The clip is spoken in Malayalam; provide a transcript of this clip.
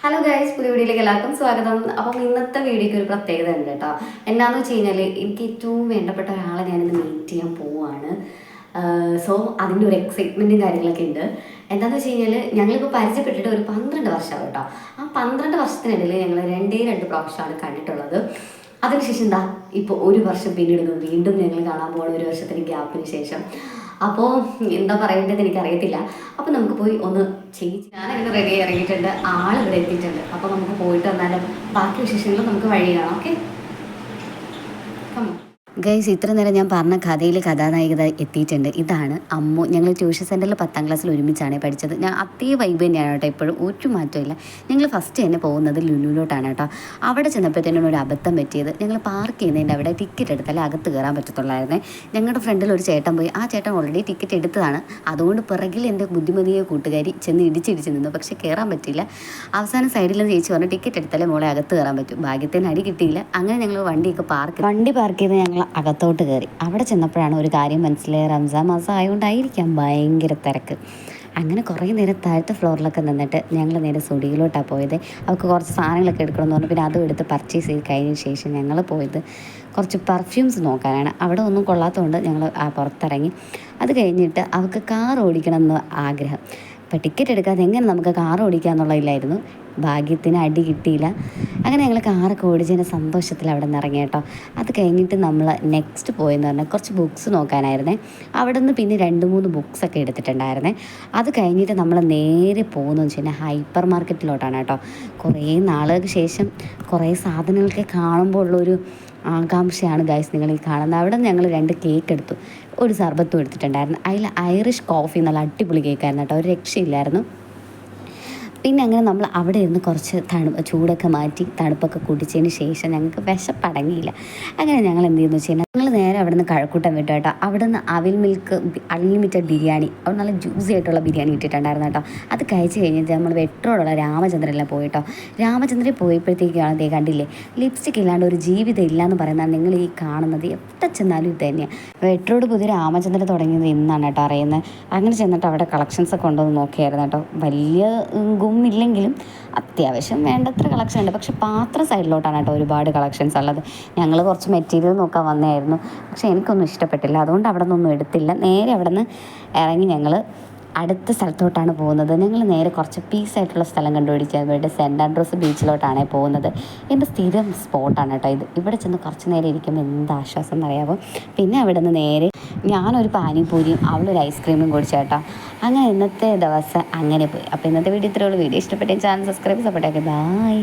ഹലോ ഗൈസ്, പുതിയ വീഡിയോയിലേക്ക് എല്ലാവർക്കും സ്വാഗതം. അപ്പം ഇന്നത്തെ വീഡിയോയ്ക്ക് ഒരു പ്രത്യേകത ഉണ്ട് കേട്ടോ. എന്താണെന്ന് വെച്ച് കഴിഞ്ഞാൽ എനിക്ക് ഏറ്റവും വേണ്ടപ്പെട്ട ഒരാളെ ഞാനിന്ന് മീറ്റ് ചെയ്യാൻ പോവുകയാണ്. സോ അതിൻ്റെ ഒരു എക്സൈറ്റ്മെൻറ്റും കാര്യങ്ങളൊക്കെ ഉണ്ട്. എന്താണെന്ന് വെച്ച് കഴിഞ്ഞാൽ ഞങ്ങളിപ്പോൾ പരിചയപ്പെട്ടിട്ട് ഒരു 12 വർഷമാണ് കേട്ടോ. ആ 12 വർഷത്തിനിടയിൽ ഞങ്ങൾ രണ്ട് പ്രാവശ്യമാണ് കണ്ടിട്ടുള്ളത്. അതിനുശേഷം എന്താ ഇപ്പോൾ ഒരു വർഷം പിന്നിടുന്നു, വീണ്ടും ഞങ്ങൾ കാണാൻ പോകുന്ന ഒരു വർഷത്തിന് ഗ്യാപ്പിന് ശേഷം. അപ്പോൾ എന്താ പറയേണ്ടത് എനിക്കറിയത്തില്ല. അപ്പോൾ നമുക്ക് പോയി ഒന്ന് ചെയ്യിച്ച് ഞാനങ്ങനെ റെഡി ഇറങ്ങിയിട്ടുണ്ട്, ആളിവിടെ എത്തിയിട്ടുണ്ട്. അപ്പോൾ നമുക്ക് പോയിട്ട് വന്നാലും ബാക്കി വിശേഷങ്ങൾ നമുക്ക് വഴി കാണാം. ഓക്കെ, ഗൈസ്, ഇത്ര നേരം ഞാൻ പറഞ്ഞ കഥയിൽ കഥാനായിക എത്തിയിട്ടുണ്ട്. ഇതാണ് അമ്മു. ഞങ്ങൾ ട്യൂഷൻ സെൻറ്ററിൽ 10ാം ക്ലാസ്സിൽ ഒരുമിച്ചാണ് പഠിച്ചത്. ഞാൻ അതേ വൈബ് തന്നെയാണ് കേട്ടോ, ഇപ്പോഴും ഒരു മാറ്റമില്ല. ഞങ്ങൾ ഫസ്റ്റ് തന്നെ പോകുന്നത് ലുലുവിലോട്ടാണ് കേട്ടോ. അവിടെ ചെന്നപ്പോഴത്തേനും ഒരു അബദ്ധം പറ്റിയത്, ഞങ്ങൾ പാർക്ക് ചെയ്യുന്നതിൻ്റെ അവിടെ ടിക്കറ്റ് എടുത്താലേ അകത്ത് കയറാൻ പറ്റത്തുള്ളായിരുന്നേ. ഞങ്ങളുടെ ഫ്രണ്ടിൽ ഒരു ചേട്ടൻ പോയി. ആ ചേട്ടൻ ഓൾറെഡി ടിക്കറ്റ് എടുത്തതാണ്. അതുകൊണ്ട് പിറകിൽ എൻ്റെ ബുദ്ധിമതിയെ കൂട്ടുകാരി ചെന്ന് ഇടിച്ചിടിച്ച് നിന്നു. പക്ഷേ കയറാൻ പറ്റിയില്ല. അവസാനം സൈഡിൽ നിന്ന് ചേച്ചി പറഞ്ഞു ടിക്കറ്റ് എടുത്താലേ മോളെ അകത്ത് കയറാൻ പറ്റും. ഭാഗ്യത്തിന് അടി കിട്ടിയില്ല. അങ്ങനെ ഞങ്ങൾ വണ്ടി പാർക്ക് ചെയ്ത് ഞങ്ങൾ അകത്തോട്ട് കയറി. അവിടെ ചെന്നപ്പോഴാണ് ഒരു കാര്യം മനസ്സിലായി. റംസാൻ മാസം ആയതുകൊണ്ടായിരിക്കാം ഭയങ്കര തിരക്ക്. അങ്ങനെ കുറേ നേരം താഴത്തെ ഫ്ലോറിലൊക്കെ നിന്നിട്ട് ഞങ്ങൾ നേരെ സുഡിയിലോട്ടാണ് പോയത്. അവർക്ക് കുറച്ച് സാധനങ്ങളൊക്കെ എടുക്കണമെന്ന് പറഞ്ഞു. പിന്നെ അതും എടുത്ത് പർച്ചേസ് ചെയ്ത് കഴിഞ്ഞ ശേഷം ഞങ്ങൾ പോയത് കുറച്ച് പെർഫ്യൂംസ് നോക്കാനാണ്. അവിടെ ഒന്നും കൊള്ളാത്തതുകൊണ്ട് ഞങ്ങൾ പുറത്തിറങ്ങി. അത് കഴിഞ്ഞിട്ട് അവൾക്ക് കാർ ഓടിക്കണം എന്ന് ആഗ്രഹം. അപ്പോൾ ടിക്കറ്റ് എടുക്കാതെ എങ്ങനെ നമുക്ക് കാർ ഓടിക്കുക എന്നുള്ളതില്ലായിരുന്നു. ഭാഗ്യത്തിന് അടി കിട്ടിയില്ല. അങ്ങനെ ഞങ്ങൾ കാറൊക്കെ ഓടിച്ചതിൻ്റെ സന്തോഷത്തിൽ അവിടെ നിന്ന് ഇറങ്ങി കേട്ടോ. അത് കഴിഞ്ഞിട്ട് നമ്മൾ നെക്സ്റ്റ് പോയെന്ന് പറഞ്ഞാൽ കുറച്ച് ബുക്സ് നോക്കാനായിരുന്നേ. അവിടെ നിന്ന് പിന്നെ 2-3 ബുക്സൊക്കെ എടുത്തിട്ടുണ്ടായിരുന്നേ. അത് കഴിഞ്ഞിട്ട് നമ്മൾ നേരെ പോകുന്നതെന്ന് വെച്ച് കഴിഞ്ഞാൽ ഹൈപ്പർ മാർക്കറ്റിലോട്ടാണ് കേട്ടോ. കുറേ നാളുകൾക്ക് ശേഷം കുറേ സാധനങ്ങളൊക്കെ കാണുമ്പോൾ ഉള്ളൊരു ആകാംക്ഷയാണ് ഗൈസ് നിങ്ങൾ ഈ കാണുന്നത്. അവിടെ നിന്ന് ഞങ്ങൾ 2 കേക്ക് എടുത്തു, ഒരു സർബത്തും എടുത്തിട്ടുണ്ടായിരുന്നു. അതിൽ ഐറിഷ് കോഫി നല്ല അടിപൊളി കേക്കായിരുന്നു കേട്ടോ, ഒരു രക്ഷയില്ലായിരുന്നു. പിന്നെ അങ്ങനെ നമ്മൾ അവിടെ ഇരുന്ന് കുറച്ച് ചൂടൊക്കെ മാറ്റി തണുപ്പൊക്കെ കുടിച്ചതിന് ശേഷം ഞങ്ങൾക്ക് വിശപ്പടങ്ങിയില്ല. അങ്ങനെ ഞങ്ങൾ എന്ത് ചെയ്യുന്നു വെച്ച് കഴിഞ്ഞാൽ ഞങ്ങൾ നേരെ അവിടെ നിന്ന് കഴക്കൂട്ടം വിട്ടു കേട്ടോ. അവിടെ നിന്ന് അവിൽ മിൽക്ക് അൺലിമിറ്റഡ് ബിരിയാണി, അവിടെ നല്ല ജ്യൂസി ആയിട്ടുള്ള ബിരിയാണി ഇട്ടിട്ടുണ്ടായിരുന്നു കേട്ടോ. അത് കഴിച്ച് കഴിഞ്ഞിട്ട് നമ്മൾ വെട്രോടുള്ള രാമചന്ദ്രനിലാണ് പോയി കേട്ടോ. രാമചന്ദ്രൻ പോയപ്പോഴത്തേക്കാണ് അതേ കണ്ടില്ലേ, ലിപ്സ്റ്റിക് ഇല്ലാണ്ട് ഒരു ജീവിതം ഇല്ല എന്ന് പറയുന്നത് നിങ്ങൾ ഈ കാണുന്നത്. എവിടെ ചെന്നാലും ഇത് തന്നെയാണ്. വെട്രോട് പുതിയ രാമചന്ദ്രൻ തുടങ്ങിയത് ഇന്നാണ് കേട്ടോ അറിയുന്നത്. അങ്ങനെ ചെന്നിട്ട് അവിടെ കളക്ഷൻസൊക്കെ ഉണ്ടോയെന്ന് നോക്കിയായിരുന്നു കേട്ടോ. വലിയ ഇല്ലെങ്കിലും അത്യാവശ്യം വേണ്ടത്ര കളക്ഷൻ ഉണ്ട്. പക്ഷെ പാത്ര സൈഡിലോട്ടാണ് കേട്ടോ ഒരുപാട് കളക്ഷൻസ് ഉള്ളത്. ഞങ്ങൾ കുറച്ച് മെറ്റീരിയൽ നോക്കാൻ വന്നതായിരുന്നു, പക്ഷേ എനിക്കൊന്നും ഇഷ്ടപ്പെട്ടില്ല. അതുകൊണ്ട് അവിടെ നിന്നൊന്നും എടുത്തില്ല. നേരെ അവിടെ നിന്ന് ഇറങ്ങി ഞങ്ങൾ അടുത്ത സ്ഥലത്തോട്ടാണ് പോകുന്നത്. ഞങ്ങൾ നേരെ കുറച്ച് പീസായിട്ടുള്ള സ്ഥലം കണ്ടുപിടിക്കാൻ വേണ്ടി സെൻറ്റ് ആൻഡ്രൂസ് ബീച്ചിലോട്ടാണ് പോകുന്നത്. എൻ്റെ സ്ഥിരം സ്പോട്ടാണ് കേട്ടോ ഇത്. ഇവിടെ ചെന്ന് കുറച്ച് നേരം ഇരിക്കുമ്പോൾ എന്ത് ആശ്വാസം എന്നറിയാമോ. പിന്നെ അവിടെ നിന്ന് നേരെ ഞാനൊരു പാനിപൂരിയും അവളൊരു ഐസ്ക്രീമും കുടിച്ചേട്ടോ. അങ്ങനെ ഇന്നത്തെ ദിവസം അങ്ങനെ പോയി. അപ്പോൾ ഇന്നത്തെ വീഡിയോ ഇത്രയേ ഉള്ളൂ. വീഡിയോ ഇഷ്ടപ്പെട്ടെങ്കിൽ ചാനൽ സബ്സ്ക്രൈബ് സപ്പോർട്ടൊക്കെ. ബൈ.